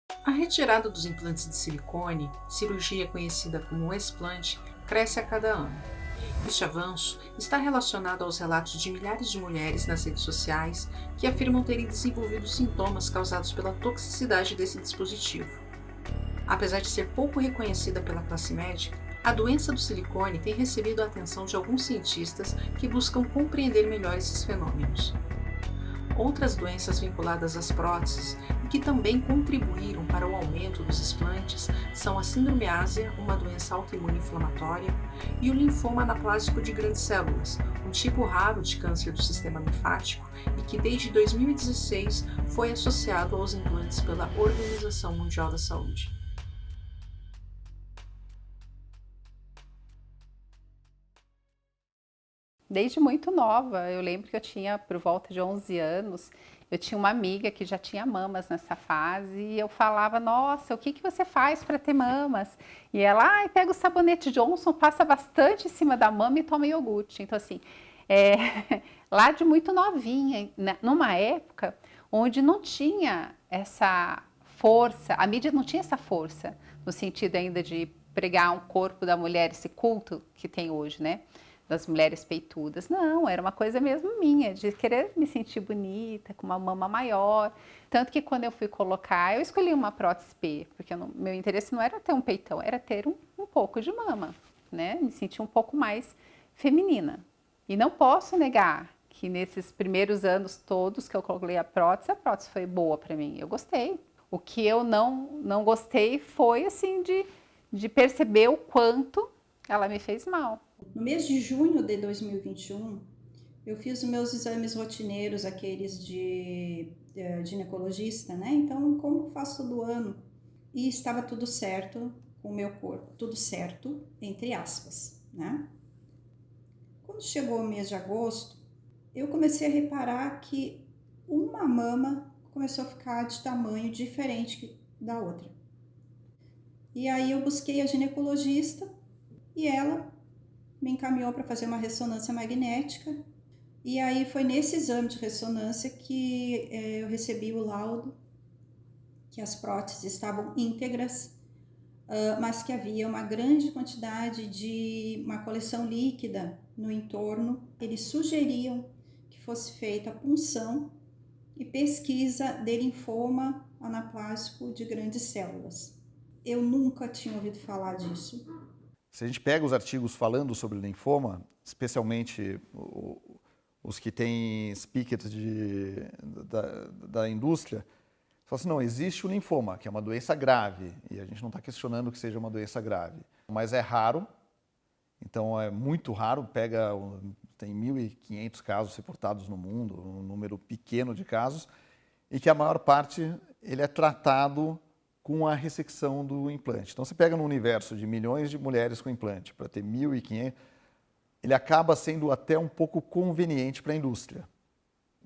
A retirada dos implantes de silicone, cirurgia conhecida como explante, cresce a cada ano. Este avanço está relacionado aos relatos de milhares de mulheres nas redes sociais que afirmam terem desenvolvido sintomas causados pela toxicidade desse dispositivo. Apesar de ser pouco reconhecida pela classe médica, a doença do silicone tem recebido a atenção de alguns cientistas que buscam compreender melhor esses fenômenos. Outras doenças vinculadas às próteses e que também contribuíram para o aumento dos explantes são a síndrome ásia, uma doença autoimune inflamatória, e o linfoma anaplásico de grandes células, um tipo raro de câncer do sistema linfático e que desde 2016 foi associado aos implantes pela Organização Mundial da Saúde. Desde muito nova, eu lembro que eu tinha por volta de 11 anos, eu tinha uma amiga que já tinha mamas nessa fase e eu falava, nossa, o que que você faz para ter mamas? E ela, ai, pega o sabonete Johnson, passa bastante em cima da mama e toma iogurte. Então assim, é, lá de muito novinha, numa época onde não tinha essa força, a mídia não tinha essa força, no sentido ainda de pregar um corpo da mulher, esse culto que tem hoje, né? Das mulheres peitudas. Não, era uma coisa mesmo minha, de querer me sentir bonita, com uma mama maior. Tanto que quando eu fui colocar, eu escolhi uma prótese P, porque meu interesse não era ter um peitão, era ter um pouco de mama, né? Me sentir um pouco mais feminina. E não posso negar que nesses primeiros anos todos que eu coloquei a prótese foi boa para mim. Eu gostei. O que eu não gostei foi, assim, de perceber o quanto ela me fez mal. No mês de junho de 2021, eu fiz os meus exames rotineiros, aqueles de ginecologista, né? Então, como faço todo ano, e estava tudo certo com o meu corpo, tudo certo, entre aspas, né? Quando chegou o mês de agosto, eu comecei a reparar que uma mama começou a ficar de tamanho diferente da outra. E aí eu busquei a ginecologista e ela me encaminhou para fazer uma ressonância magnética. E aí foi nesse exame de ressonância que eu recebi o laudo que as próteses estavam íntegras, mas que havia uma grande quantidade de uma coleção líquida no entorno. Eles sugeriam que fosse feita a punção e pesquisa de linfoma anaplásico de grandes células. Eu nunca tinha ouvido falar disso. Se a gente pega os artigos falando sobre linfoma, especialmente os que têm speakers da indústria, fala assim, não, existe o linfoma, que é uma doença grave, e a gente não está questionando que seja uma doença grave, mas é raro, então é muito raro, tem 1.500 casos reportados no mundo, um número pequeno de casos, e que a maior parte ele é tratado com a ressecção do implante. Então, você pega no universo de milhões de mulheres com implante, para ter 1.500, ele acaba sendo até um pouco conveniente para a indústria.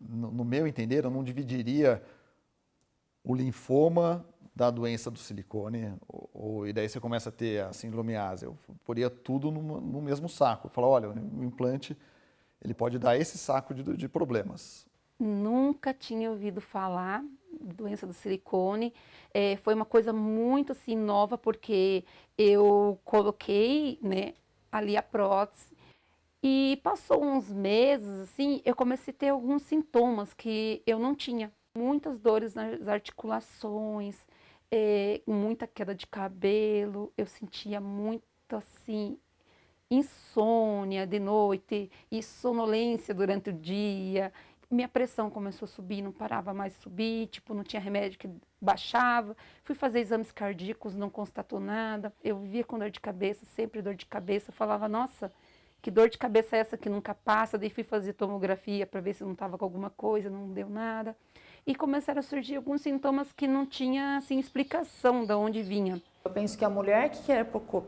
No meu entender, eu não dividiria o linfoma da doença do silicone, e daí você começa a ter a síndrome ásia. Eu poria tudo no mesmo saco. Falar, olha, o implante ele pode dar esse saco de problemas. Nunca tinha ouvido falar doença do silicone. Foi uma coisa muito assim nova, porque eu coloquei, né, ali a prótese e passou uns meses assim, eu comecei a ter alguns sintomas que eu não tinha. Muitas dores nas articulações, muita queda de cabelo, eu sentia muito assim insônia de noite e sonolência durante o dia. Minha pressão começou a subir, não parava mais de subir, tipo, não tinha remédio que baixava. Fui fazer exames cardíacos, não constatou nada. Eu vivia com dor de cabeça, sempre dor de cabeça. Eu falava, nossa, que dor de cabeça é essa que nunca passa? Daí fui fazer tomografia para ver se não estava com alguma coisa, não deu nada. E começaram a surgir alguns sintomas que não tinha, assim, explicação de onde vinha. Eu penso que a mulher que quer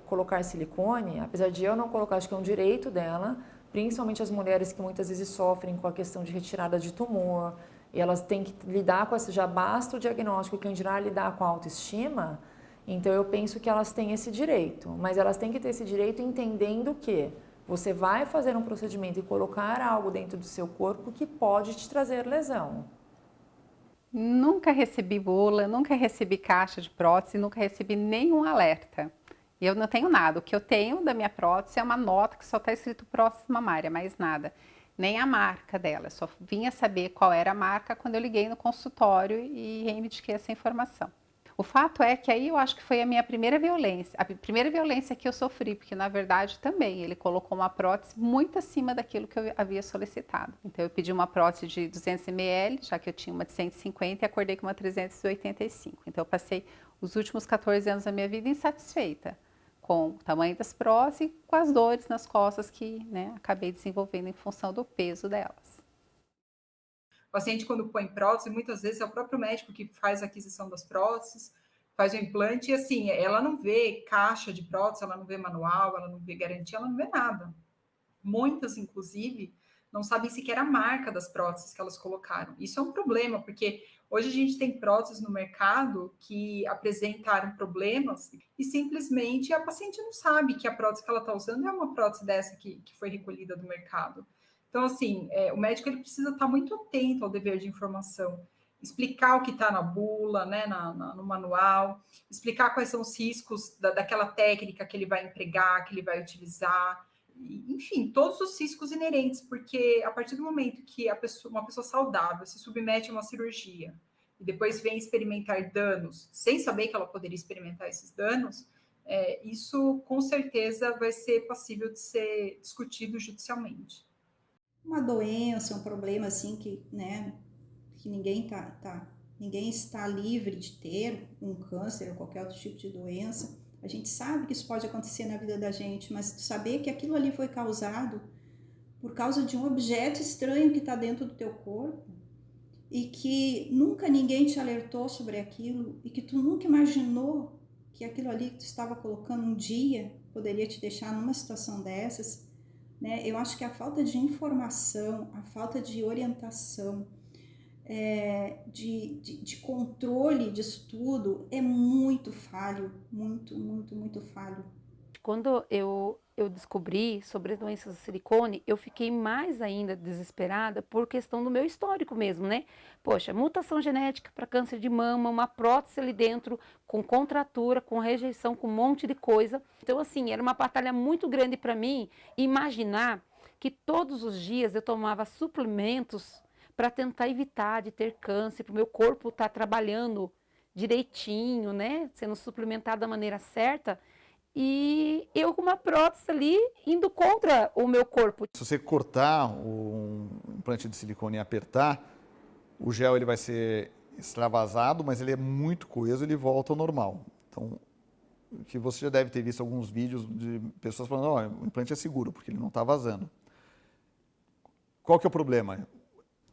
colocar silicone, apesar de eu não colocar, acho que é um direito dela, principalmente as mulheres que muitas vezes sofrem com a questão de retirada de tumor, e elas têm que lidar com essa, já basta o diagnóstico, quem dirá lidar com a autoestima, então eu penso que elas têm esse direito, mas elas têm que ter esse direito entendendo que você vai fazer um procedimento e colocar algo dentro do seu corpo que pode te trazer lesão. Nunca recebi bula, nunca recebi caixa de prótese, nunca recebi nenhum alerta. E eu não tenho nada. O que eu tenho da minha prótese é uma nota que só está escrito prótese mamária, mais nada. Nem a marca dela. Eu só vinha saber qual era a marca quando eu liguei no consultório e reivindiquei essa informação. O fato é que aí eu acho que foi a minha primeira violência, a primeira violência que eu sofri, porque na verdade também ele colocou uma prótese muito acima daquilo que eu havia solicitado. Então eu pedi uma prótese de 200 ml, já que eu tinha uma de 150 e acordei com uma 385. Então eu passei os últimos 14 anos da minha vida insatisfeita com o tamanho das próteses e com as dores nas costas que, né, acabei desenvolvendo em função do peso delas. O paciente, quando põe prótese, muitas vezes é o próprio médico que faz a aquisição das próteses, faz o implante, e assim, ela não vê caixa de prótese, ela não vê manual, ela não vê garantia, ela não vê nada. Muitas, inclusive, não sabem sequer a marca das próteses que elas colocaram. Isso é um problema, porque hoje a gente tem próteses no mercado que apresentaram problemas e simplesmente a paciente não sabe que a prótese que ela está usando é uma prótese dessa que foi recolhida do mercado. Então, assim, o médico ele precisa estar muito atento ao dever de informação, explicar o que está na bula, né, no manual, explicar quais são os riscos daquela técnica que ele vai empregar, que ele vai utilizar, enfim, todos os riscos inerentes, porque a partir do momento que uma pessoa saudável se submete a uma cirurgia e depois vem experimentar danos, sem saber que ela poderia experimentar esses danos, isso com certeza vai ser passível de ser discutido judicialmente. Uma doença, um problema assim que, né, que ninguém ninguém está livre de ter, um câncer ou qualquer outro tipo de doença. A gente sabe que isso pode acontecer na vida da gente, mas saber que aquilo ali foi causado por causa de um objeto estranho que está dentro do teu corpo e que nunca ninguém te alertou sobre aquilo e que tu nunca imaginou que aquilo ali que tu estava colocando um dia poderia te deixar numa situação dessas, né? Eu acho que a falta de informação, a falta de orientação, de controle disso tudo é muito falho, muito falho. Quando eu descobri sobre doenças do silicone, eu fiquei mais ainda desesperada por questão do meu histórico mesmo, né? Poxa, mutação genética para câncer de mama, uma prótese ali dentro, com contratura, com rejeição, com um monte de coisa. Então, assim, era uma batalha muito grande para mim imaginar que todos os dias eu tomava suplementos para tentar evitar de ter câncer, para o meu corpo estar trabalhando direitinho, né? Sendo suplementado da maneira certa. E eu com uma prótese ali indo contra o meu corpo. Se você cortar um implante de silicone e apertar, o gel ele vai ser extravasado, mas ele é muito coeso, ele volta ao normal. Então, que você já deve ter visto alguns vídeos de pessoas falando, o implante é seguro, porque ele não está vazando. Qual que é o problema?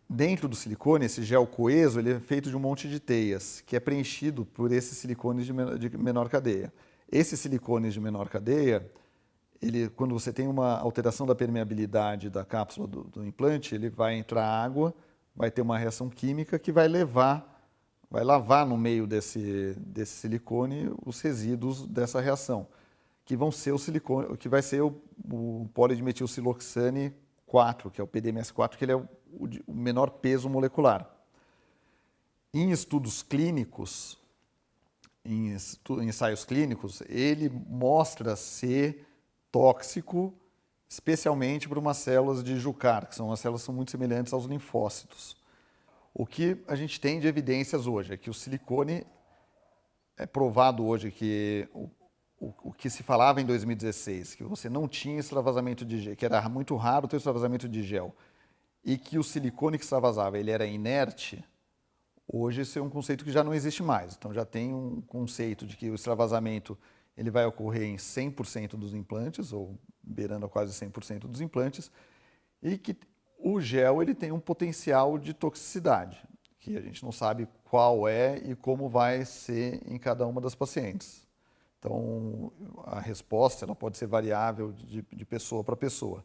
Dentro do silicone, esse gel coeso, ele é feito de um monte de teias, que é preenchido por esses silicones de menor cadeia. Esses silicones de menor cadeia, quando você tem uma alteração da permeabilidade da cápsula do implante, ele vai entrar água, vai ter uma reação química que vai lavar no meio desse silicone os resíduos dessa reação, que vão ser o silicone, que vai ser o polidimetilsiloxane 4, que é o PDMS4, que ele é o menor peso molecular. Em estudos clínicos, em ensaios clínicos, ele mostra ser tóxico, especialmente para umas células de Jukar, que são umas células que são muito semelhantes aos linfócitos. O que a gente tem de evidências hoje é que o silicone é provado hoje que o que se falava em 2016, que você não tinha extravasamento de gel, que era muito raro ter extravasamento de gel, e que o silicone que extravasava ele era inerte. Hoje esse é um conceito que já não existe mais. Então já tem um conceito de que o extravasamento ele vai ocorrer em 100% dos implantes, ou beirando a quase 100% dos implantes, e que o gel ele tem um potencial de toxicidade, que a gente não sabe qual é e como vai ser em cada uma das pacientes. Então a resposta ela pode ser variável de pessoa para pessoa.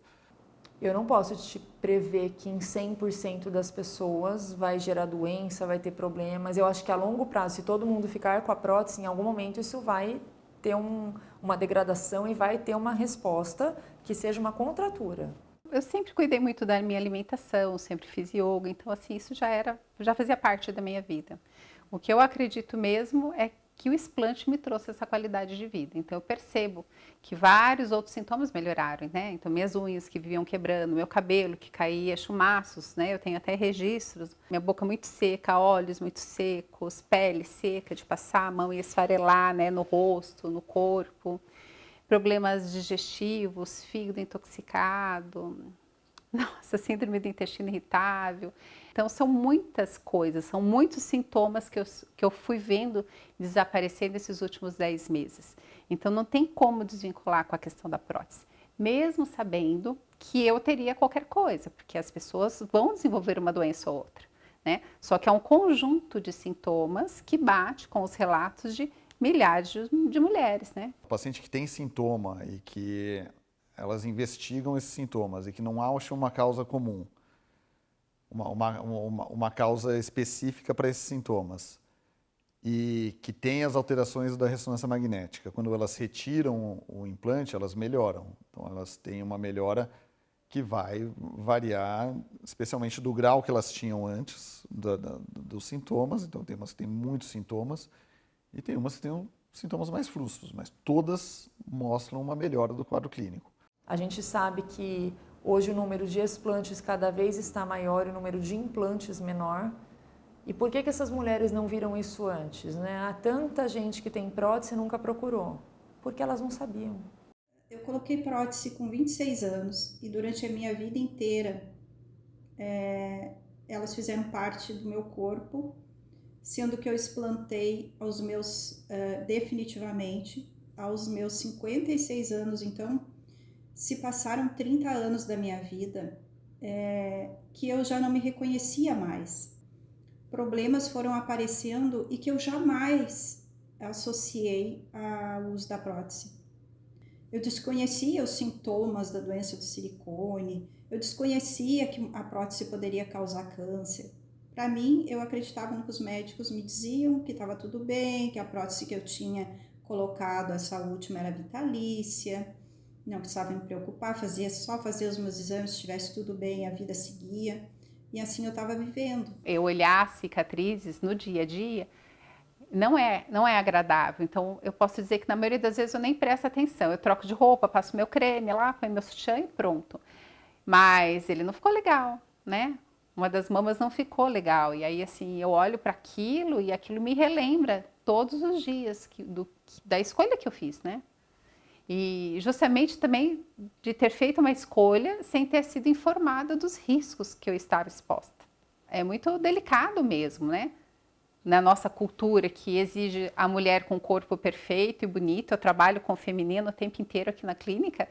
Eu não posso te prever que em 100% das pessoas vai gerar doença, vai ter problemas. Eu acho que a longo prazo, se todo mundo ficar com a prótese, em algum momento isso vai ter uma degradação e vai ter uma resposta que seja uma contratura. eu sempre cuidei muito da minha alimentação, sempre fiz yoga, então assim, isso já fazia parte da minha vida. O que eu acredito mesmo é que o explante me trouxe essa qualidade de vida. Então eu percebo que vários outros sintomas melhoraram, né? Então minhas unhas que viviam quebrando, meu cabelo que caía, chumaços, né? Eu tenho até registros. Minha boca muito seca, olhos muito secos, pele seca de passar a mão e esfarelar, né? No rosto, no corpo. Problemas digestivos, fígado intoxicado, nossa, síndrome do intestino irritável. Então, são muitas coisas, são muitos sintomas que eu fui vendo desaparecer nesses últimos 10 meses. Então, não tem como desvincular com a questão da prótese, mesmo sabendo que eu teria qualquer coisa, porque as pessoas vão desenvolver uma doença ou outra, né? Só que é um conjunto de sintomas que bate com os relatos de milhares de mulheres, né? O paciente que tem sintoma e que elas investigam esses sintomas e que não acham uma causa comum, uma causa específica para esses sintomas, e que tem as alterações da ressonância magnética. Quando elas retiram o implante, elas melhoram. Então, elas têm uma melhora que vai variar, especialmente do grau que elas tinham antes dos sintomas. Então, tem umas que têm muitos sintomas e tem umas que têm sintomas mais frustros, mas todas mostram uma melhora do quadro clínico. A gente sabe que hoje o número de explantes cada vez está maior e o número de implantes menor. E por que essas mulheres não viram isso antes, né? Há tanta gente que tem prótese e nunca procurou, porque elas não sabiam. Eu coloquei prótese com 26 anos e durante a minha vida inteira elas fizeram parte do meu corpo, sendo que eu explantei definitivamente aos meus 56 anos. Então, se passaram 30 anos da minha vida que eu já não me reconhecia mais. Problemas foram aparecendo e que eu jamais associei ao uso da prótese. Eu desconhecia os sintomas da doença do silicone, eu desconhecia que a prótese poderia causar câncer. Para mim, eu acreditava no que os médicos me diziam, que estava tudo bem, que a prótese que eu tinha colocado, essa última, era vitalícia, não precisava me preocupar, só fazer os meus exames, se estivesse tudo bem, a vida seguia. E assim eu estava vivendo. Eu olhar cicatrizes no dia a dia não é agradável. Então, eu posso dizer que na maioria das vezes eu nem presto atenção. Eu troco de roupa, passo meu creme lá, põe meu sutiã e pronto. Mas ele não ficou legal, né? Uma das mamas não ficou legal. E aí, assim, eu olho para aquilo e aquilo me relembra todos os dias da escolha que eu fiz, né? E justamente também de ter feito uma escolha sem ter sido informada dos riscos que eu estava exposta. É muito delicado mesmo, né? Na nossa cultura que exige a mulher com o corpo perfeito e bonito, eu trabalho com o feminino o tempo inteiro aqui na clínica,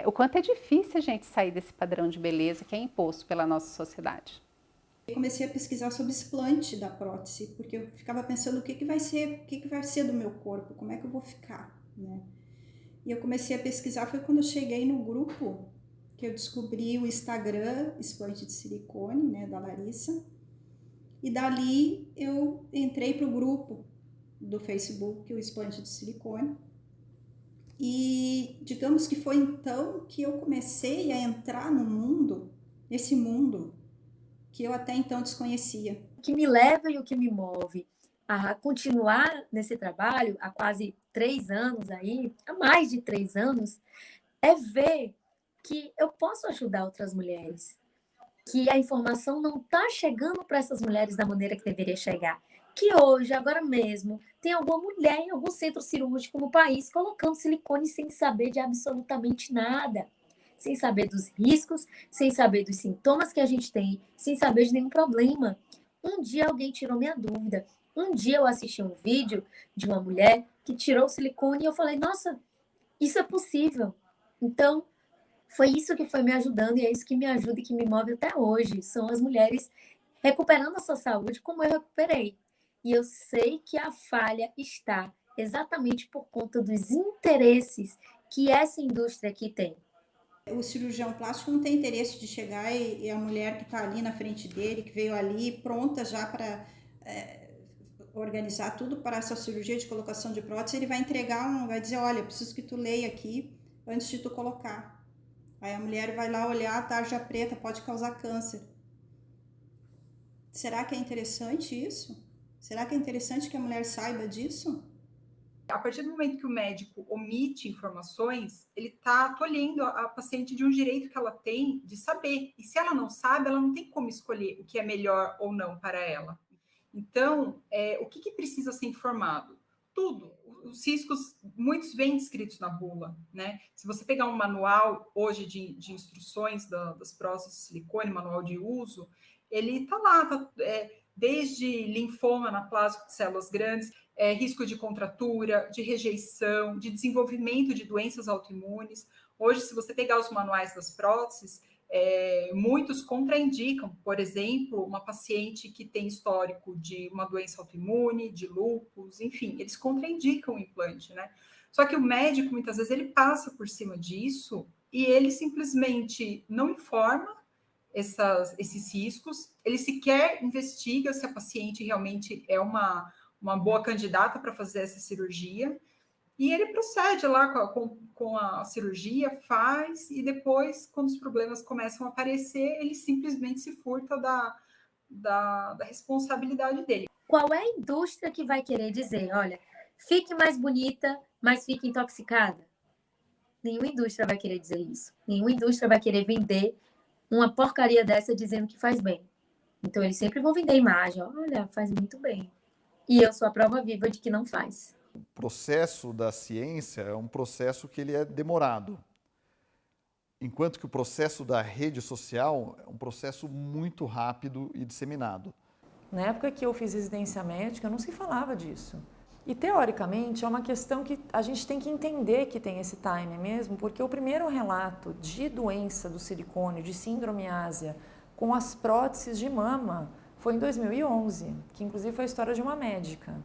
o quanto é difícil a gente sair desse padrão de beleza que é imposto pela nossa sociedade. Eu comecei a pesquisar sobre o explante da prótese, porque eu ficava pensando o que vai ser do meu corpo, como é que eu vou ficar, né? E eu comecei a pesquisar, foi quando eu cheguei no grupo que eu descobri o Instagram, explante de silicone, né, da Larissa. E dali eu entrei para o grupo do Facebook, o explante de silicone. E digamos que foi então que eu comecei a entrar nesse mundo que eu até então desconhecia. O que me leva e o que me move a continuar nesse trabalho há quase 3 anos aí, há mais de 3 anos, é ver que eu posso ajudar outras mulheres, que a informação não está chegando para essas mulheres da maneira que deveria chegar. Que hoje, agora mesmo, tem alguma mulher em algum centro cirúrgico no país colocando silicone sem saber de absolutamente nada, sem saber dos riscos, sem saber dos sintomas que a gente tem, sem saber de nenhum problema. Um dia alguém tirou minha dúvida. Um dia eu assisti um vídeo de uma mulher que tirou o silicone e eu falei, nossa, isso é possível. Então, foi isso que foi me ajudando e é isso que me ajuda e que me move até hoje. São as mulheres recuperando a sua saúde como eu recuperei. E eu sei que a falha está exatamente por conta dos interesses que essa indústria aqui tem. O cirurgião plástico não tem interesse de chegar e a mulher que está ali na frente dele, que veio ali pronta já para organizar tudo para essa cirurgia de colocação de prótese, ele vai entregar vai dizer, olha, preciso que tu leia aqui antes de tu colocar. Aí a mulher vai lá olhar, a tarja preta pode causar câncer. Será que é interessante isso? Será que é interessante que a mulher saiba disso? A partir do momento que o médico omite informações, ele está tolhendo a paciente de um direito que ela tem de saber. E se ela não sabe, ela não tem como escolher o que é melhor ou não para ela. Então, o que precisa ser informado? Tudo. Os riscos, muitos vêm descritos na bula, né? Se você pegar um manual hoje de instruções das próteses de silicone, manual de uso, ele está lá, desde linfoma anaplásico de células grandes, risco de contratura, de rejeição, de desenvolvimento de doenças autoimunes. Hoje, se você pegar os manuais das próteses, muitos contraindicam, por exemplo, uma paciente que tem histórico de uma doença autoimune, de lúpus, enfim, eles contraindicam o implante, né? Só que o médico, muitas vezes, ele passa por cima disso e ele simplesmente não informa esses riscos, ele sequer investiga se a paciente realmente é uma boa candidata para fazer essa cirurgia, e ele procede lá com a cirurgia, faz, e depois, quando os problemas começam a aparecer, ele simplesmente se furta da responsabilidade dele. Qual é a indústria que vai querer dizer, olha, fique mais bonita, mas fique intoxicada? Nenhuma indústria vai querer dizer isso. Nenhuma indústria vai querer vender uma porcaria dessa dizendo que faz bem. Então, eles sempre vão vender a imagem, olha, faz muito bem. E eu sou a prova viva de que não faz. O processo da ciência é um processo que ele é demorado, enquanto que o processo da rede social é um processo muito rápido e disseminado. Na época que eu fiz residência médica, não se falava disso. E, teoricamente, é uma questão que a gente tem que entender que tem esse time mesmo, porque o primeiro relato de doença do silicone, de síndrome ásia, com as próteses de mama, foi em 2011, que inclusive foi a história de uma médica.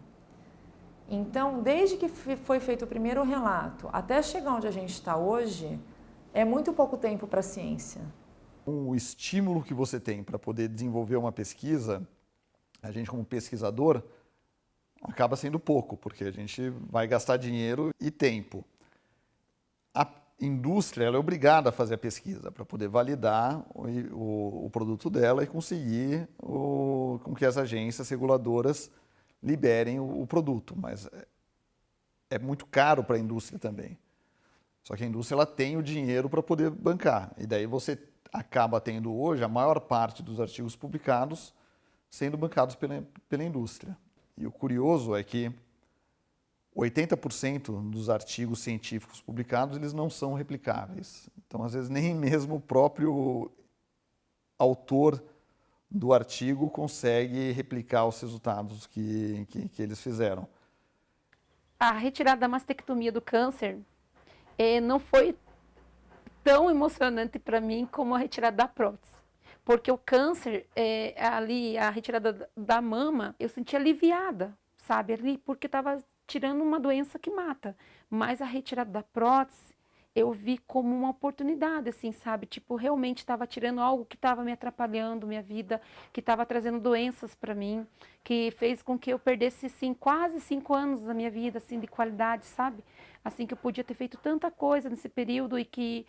Então, desde que foi feito o primeiro relato até chegar onde a gente está hoje, é muito pouco tempo para a ciência. O estímulo que você tem para poder desenvolver uma pesquisa, a gente como pesquisador, acaba sendo pouco, porque a gente vai gastar dinheiro e tempo. A indústria ela é obrigada a fazer a pesquisa para poder validar o produto dela e conseguir com que as agências reguladoras liberem o produto, mas é muito caro para a indústria também. Só que a indústria ela tem o dinheiro para poder bancar, e daí você acaba tendo hoje a maior parte dos artigos publicados sendo bancados pela indústria. E o curioso é que 80% dos artigos científicos publicados eles não são replicáveis. Então, às vezes, nem mesmo o próprio autor do artigo consegue replicar os resultados que eles fizeram. A retirada da mastectomia do câncer não foi tão emocionante para mim como a retirada da prótese. Porque o câncer, ali, a retirada da mama, eu senti aliviada, sabe, ali, porque estava tirando uma doença que mata. Mas a retirada da prótese, eu vi como uma oportunidade, assim, sabe? Tipo, realmente estava tirando algo que estava me atrapalhando minha vida, que estava trazendo doenças para mim, que fez com que eu perdesse, assim, quase 5 anos da minha vida, assim, de qualidade, sabe? Assim, que eu podia ter feito tanta coisa nesse período e que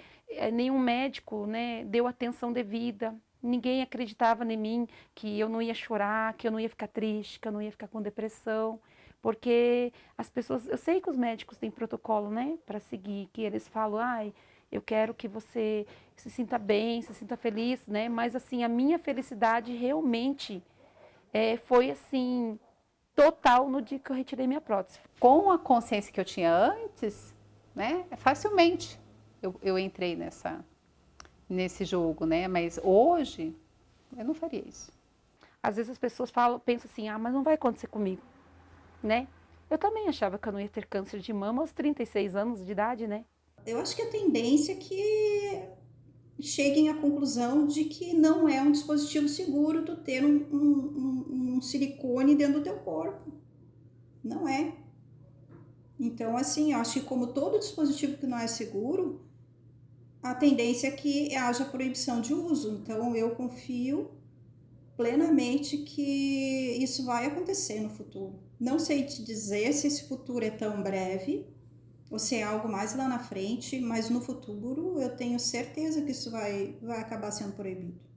nenhum médico, né, deu atenção devida. Ninguém acreditava em mim, que eu não ia chorar, que eu não ia ficar triste, que eu não ia ficar com depressão. Porque as pessoas, eu sei que os médicos têm protocolo, né, para seguir, que eles falam, ai, eu quero que você se sinta bem, se sinta feliz, né, mas assim, a minha felicidade realmente foi assim, total no dia que eu retirei minha prótese. Com a consciência que eu tinha antes, né, facilmente eu entrei nesse jogo, né, mas hoje eu não faria isso. Às vezes as pessoas pensam assim, mas não vai acontecer comigo. Né? Eu também achava que eu não ia ter câncer de mama aos 36 anos de idade, né? Eu acho que a tendência é que cheguem à conclusão de que não é um dispositivo seguro tu ter um silicone dentro do teu corpo. Não é. Então, assim, eu acho que como todo dispositivo que não é seguro, a tendência é que haja proibição de uso. Então, eu confio plenamente que isso vai acontecer no futuro. Não sei te dizer se esse futuro é tão breve, ou se é algo mais lá na frente, mas no futuro eu tenho certeza que isso vai acabar sendo proibido.